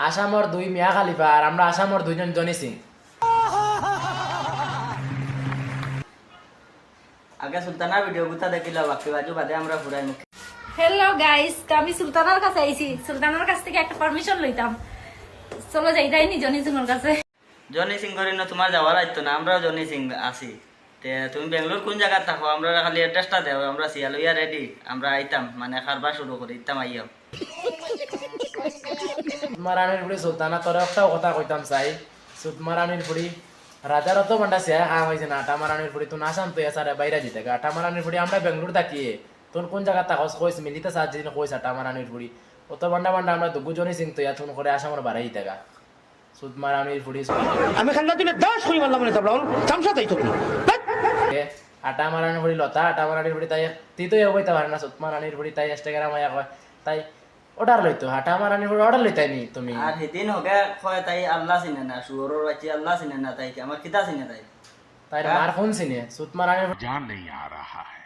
আসামর 2 মিয়া খালিফা আর আমরা আসামর 2জন জনি সিং। আগে সুলতানা ভিডিও গুতা দেখিলা বাকি বাজু বাদে আমরা ফুরাই মুখ। হ্যালো গাইস, আমি সুলতানার কাছে আইছি। সুলতানার কাছ থেকে একটা পারমিশন লইতাম। চলো যাই নি জনি সিংহর কাছে। জনি সিং করি না তোমার যাওয়ার আইতো না, আমরাও জনি সিং আছি। তে তুমি বেঙ্গলোর কোন জায়গা থাকো? আমরা খালি অ্যাড্রেসটা দেও, আমরা সিয়ালইয়া রেডি, আমরা আইতাম মানে কারবার শুরু করি ইতাম আইয়াম। সুতমারানির ফুড়ি সুলতানা তোর একটাও কথা কইতাম চাই। সুতমারানির ফুড়ি রাজার অত বান্ডা সিয়া কাম হয়েছে না। আটা মারানির ফুড়ি তুই আসাম তুই এসারে বাইরে যেতে আটা মারানির ফুড়ি আমরা বেঙ্গলোর থাকিয়ে তোর কোন জায়গা থাকস কইস মিলিতে সাহায্য দিন কইস আটা মারানির ফুড়ি অত বান্ডা বান্ডা আমরা দুজনই চিন তুই তুন করে আসামর বাড়াই থাকা সুতমারানির ফুড়ি আমি খান্না তুলে 10 কই মারলাম না তাবলা চামচা তাই তো আটা মারানির ফুড়ি লতা আটা মারানির ফুড়ি তাই তুই তো হইতে পারে না সুতমারানির ফুড়ি তাই ইনস্টাগ্রাম আয়া কয় তাই অর্ডার লইতো আটা মারানির ফুড়ি অর্ডার লইতাই নি তুমি আর সেদিন হোকে কয় তাই আল্লাহ চিনে না, সুয়রের বাচ্চা আল্লাহ চিনে না, তাই আমার কিতা চিনে তাই তাই মার ফোন চিনে সুতমারানির जान नहीं आ रहा है।